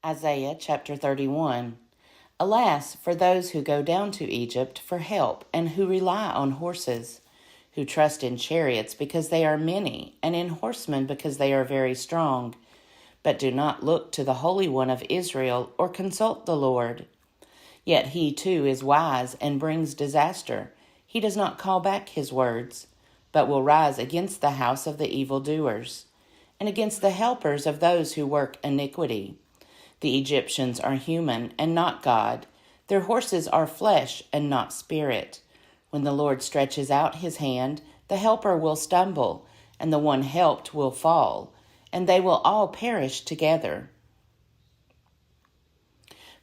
Isaiah chapter 31. Alas, for those who go down to Egypt for help and who rely on horses, who trust in chariots because they are many, and in horsemen because they are very strong, but do not look to the Holy One of Israel or consult the Lord. Yet he too is wise and brings disaster. He does not call back his words, but will rise against the house of the evildoers, and against the helpers of those who work iniquity. The Egyptians are human and not God. Their horses are flesh and not spirit. When the Lord stretches out his hand, the helper will stumble, and the one helped will fall, and they will all perish together.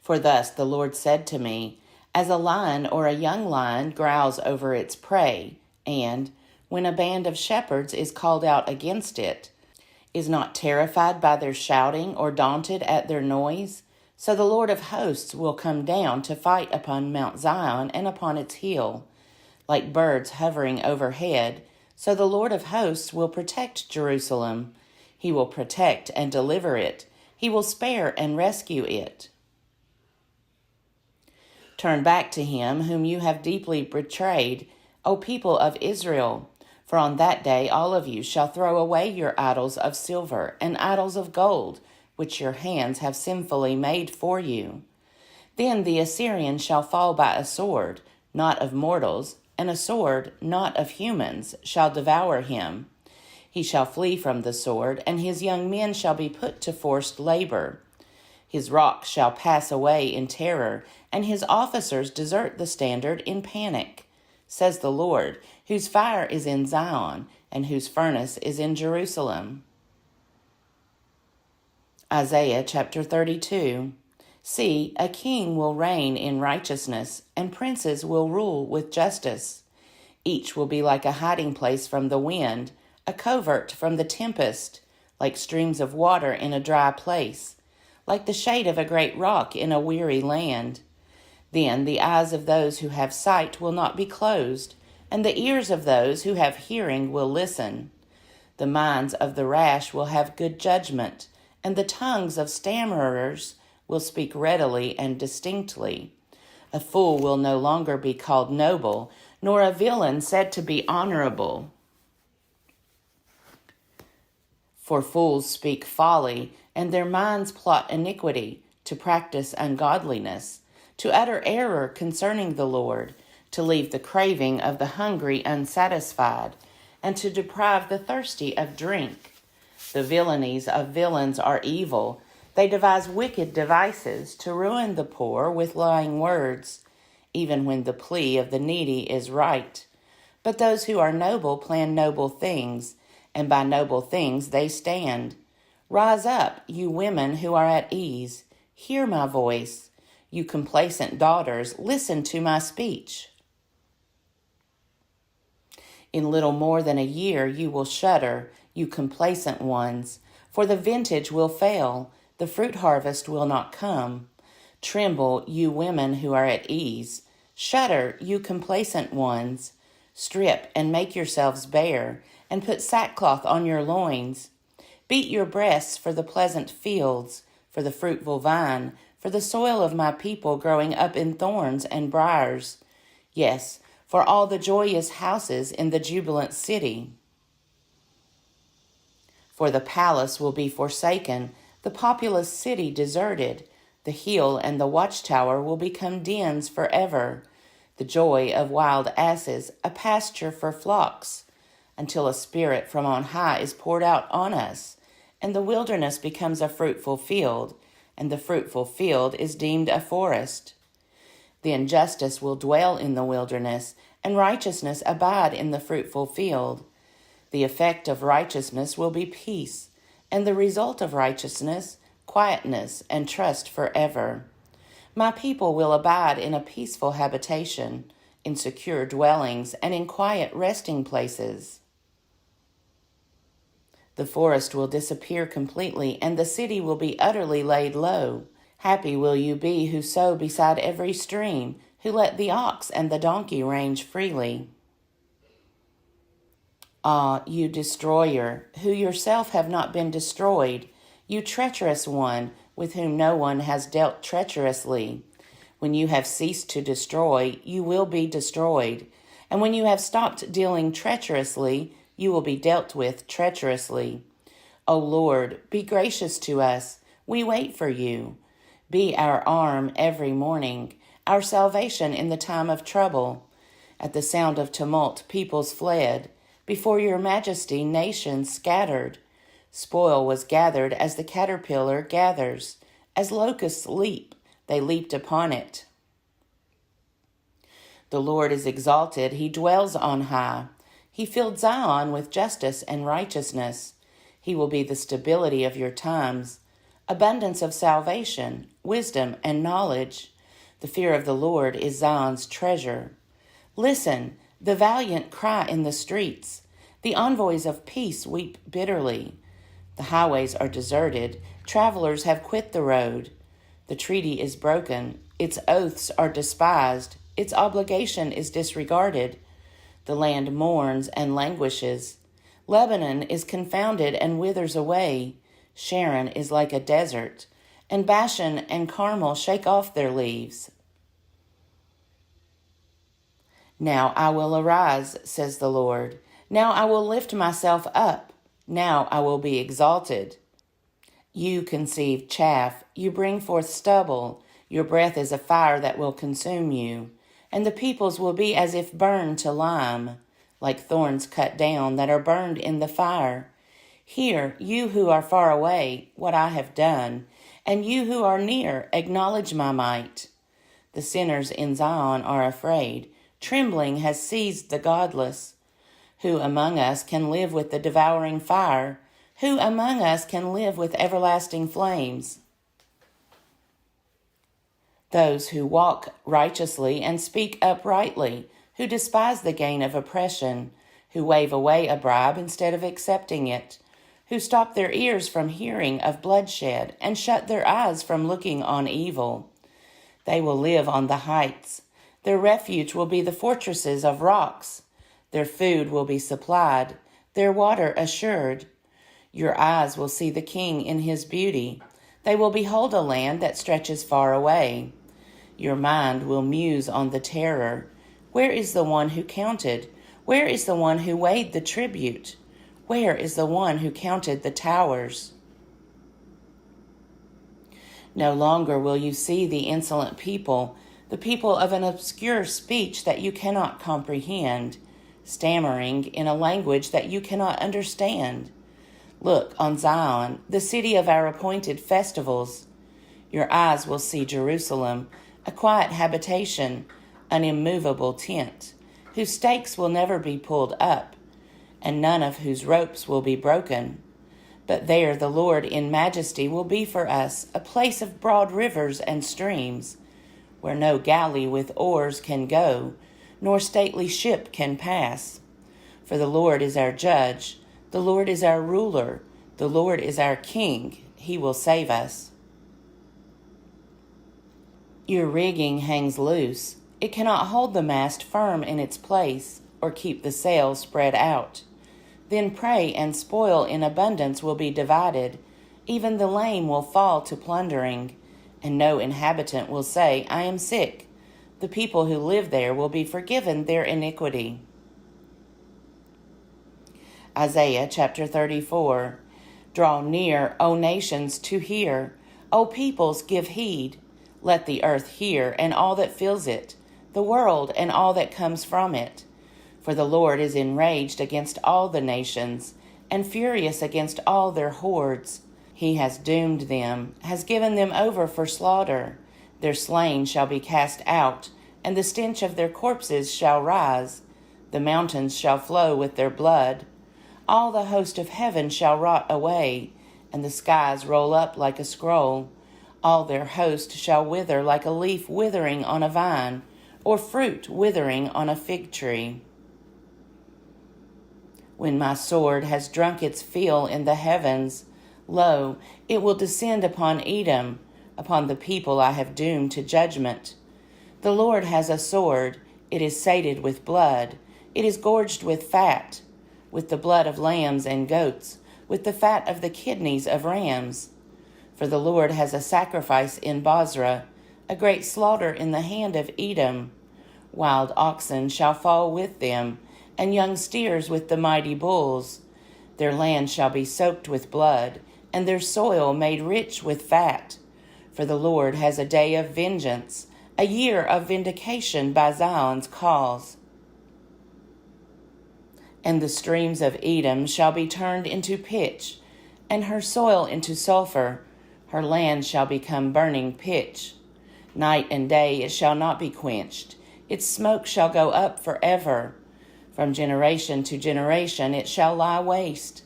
For thus the Lord said to me, as a lion or a young lion growls over its prey, and, when a band of shepherds is called out against it, is not terrified by their shouting or daunted at their noise, so the Lord of hosts will come down to fight upon Mount Zion and upon its hill. Like birds hovering overhead, so the Lord of hosts will protect Jerusalem. He will protect and deliver it. He will spare and rescue it. Turn back to him whom you have deeply betrayed, O people of Israel. For on that day all of you shall throw away your idols of silver and idols of gold, which your hands have sinfully made for you. Then the Assyrian shall fall by a sword, not of mortals, and a sword, not of humans, shall devour him. He shall flee from the sword, and his young men shall be put to forced labor. His rock shall pass away in terror, and his officers desert the standard in panic, says the Lord, whose fire is in Zion, and whose furnace is in Jerusalem. Isaiah chapter 32. See, a king will reign in righteousness, and princes will rule with justice. Each will be like a hiding place from the wind, a covert from the tempest, like streams of water in a dry place, like the shade of a great rock in a weary land. Then the eyes of those who have sight will not be closed, and the ears of those who have hearing will listen. The minds of the rash will have good judgment, and the tongues of stammerers will speak readily and distinctly. A fool will no longer be called noble, nor a villain said to be honorable. For fools speak folly, and their minds plot iniquity, to practice ungodliness, to utter error concerning the Lord, to leave the craving of the hungry unsatisfied, and to deprive the thirsty of drink. The villainies of villains are evil. They devise wicked devices to ruin the poor with lying words, even when the plea of the needy is right. But those who are noble plan noble things, and by noble things they stand. Rise up, you women who are at ease. Hear my voice. You complacent daughters, listen to my speech. In little more than a year you will shudder, you complacent ones, for the vintage will fail, the fruit harvest will not come. Tremble, you women who are at ease. Shudder, you complacent ones. Strip and make yourselves bare, and put sackcloth on your loins. Beat your breasts for the pleasant fields, for the fruitful vine, for the soil of my people growing up in thorns and briars. Yes, for all the joyous houses in the jubilant city. For the palace will be forsaken, the populous city deserted. The hill and the watchtower will become dens forever. The joy of wild asses, a pasture for flocks, until a spirit from on high is poured out on us, and the wilderness becomes a fruitful field, and the fruitful field is deemed a forest. Then justice will dwell in the wilderness, and righteousness abide in the fruitful field. The effect of righteousness will be peace, and the result of righteousness, quietness and trust forever. My people will abide in a peaceful habitation, in secure dwellings, and in quiet resting places. The forest will disappear completely, and the city will be utterly laid low. Happy will you be who sow beside every stream, who let the ox and the donkey range freely. Ah, you destroyer, who yourself have not been destroyed, you treacherous one, with whom no one has dealt treacherously. When you have ceased to destroy, you will be destroyed. And when you have stopped dealing treacherously, you will be dealt with treacherously. O Lord, be gracious to us. We wait for you. Be our arm every morning, our salvation in the time of trouble. At the sound of tumult, peoples fled. Before your majesty, nations scattered. Spoil was gathered as the caterpillar gathers. As locusts leap, they leaped upon it. The Lord is exalted. He dwells on high. He filled Zion with justice and righteousness. He will be the stability of your times, abundance of salvation, wisdom, and knowledge. The fear of the Lord is Zion's treasure. Listen, the valiant cry in the streets. The envoys of peace weep bitterly. The highways are deserted. Travelers have quit the road. The treaty is broken. Its oaths are despised. Its obligation is disregarded. The land mourns and languishes. Lebanon is confounded and withers away. Sharon is like a desert, and Bashan and Carmel shake off their leaves. Now I will arise, says the Lord. Now I will lift myself up. Now I will be exalted. You conceive chaff. You bring forth stubble. Your breath is a fire that will consume you. And the peoples will be as if burned to lime, like thorns cut down that are burned in the fire. Hear, you who are far away, what I have done, and you who are near, acknowledge my might. The sinners in Zion are afraid. Trembling has seized the godless. Who among us can live with the devouring fire? Who among us can live with everlasting flames? Those who walk righteously and speak uprightly, who despise the gain of oppression, who wave away a bribe instead of accepting it, who stop their ears from hearing of bloodshed and shut their eyes from looking on evil. They will live on the heights. Their refuge will be the fortresses of rocks. Their food will be supplied, their water assured. Your eyes will see the king in his beauty. They will behold a land that stretches far away. Your mind will muse on the terror. Where is the one who counted? Where is the one who weighed the tribute? Where is the one who counted the towers? No longer will you see the insolent people, the people of an obscure speech that you cannot comprehend, stammering in a language that you cannot understand. Look on Zion, the city of our appointed festivals. Your eyes will see Jerusalem, a quiet habitation, an immovable tent, whose stakes will never be pulled up, and none of whose ropes will be broken. But there the Lord in majesty will be for us a place of broad rivers and streams, where no galley with oars can go, nor stately ship can pass. For the Lord is our judge, the Lord is our ruler, the Lord is our king. He will save us. Your rigging hangs loose. It cannot hold the mast firm in its place, or keep the sail spread out. Then prey and spoil in abundance will be divided. Even the lame will fall to plundering, and no inhabitant will say, I am sick. The people who live there will be forgiven their iniquity. Isaiah chapter 34. Draw near, O nations, to hear. O peoples, give heed. Let the earth hear, and all that fills it, the world and all that comes from it. For the Lord is enraged against all the nations, and furious against all their hordes. He has doomed them, has given them over for slaughter. Their slain shall be cast out, and the stench of their corpses shall rise. The mountains shall flow with their blood. All the host of heaven shall rot away, and the skies roll up like a scroll. All their host shall wither like a leaf withering on a vine, or fruit withering on a fig tree. When my sword has drunk its fill in the heavens, lo, it will descend upon Edom, upon the people I have doomed to judgment. The Lord has a sword, it is sated with blood, it is gorged with fat, with the blood of lambs and goats, with the fat of the kidneys of rams. For the Lord has a sacrifice in Bozrah, a great slaughter in the hand of Edom. Wild oxen shall fall with them, and young steers with the mighty bulls. Their land shall be soaked with blood, and their soil made rich with fat. For the Lord has a day of vengeance, a year of vindication by Zion's cause. And the streams of Edom shall be turned into pitch, and her soil into sulfur. Her land shall become burning pitch. Night and day it shall not be quenched. Its smoke shall go up forever. From generation to generation it shall lie waste.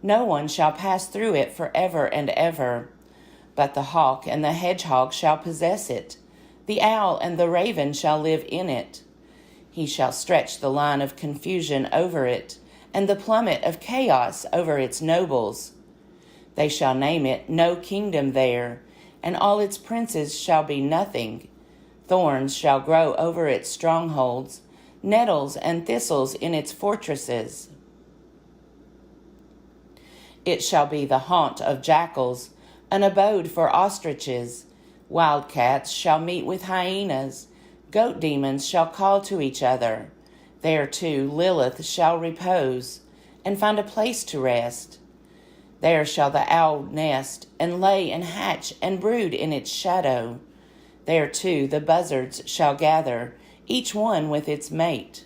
No one shall pass through it forever and ever. But the hawk and the hedgehog shall possess it. The owl and the raven shall live in it. He shall stretch the line of confusion over it, and the plummet of chaos over its nobles. They shall name it No Kingdom there, and all its princes shall be nothing. Thorns shall grow over its strongholds, nettles and thistles in its fortresses. It shall be the haunt of jackals, an abode for ostriches. Wildcats shall meet with hyenas. Goat demons shall call to each other. There too Lilith shall repose, and find a place to rest. There shall the owl nest, and lay and hatch and brood in its shadow. There too the buzzards shall gather, each one with its mate.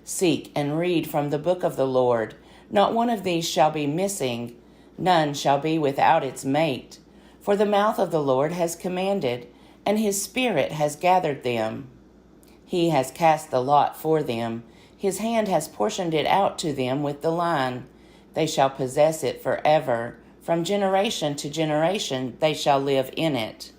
Seek and read from the book of the Lord. Not one of these shall be missing. None shall be without its mate. For the mouth of the Lord has commanded, and his spirit has gathered them. He has cast the lot for them. His hand has portioned it out to them with the line. They shall possess it forever. From generation to generation they shall live in it.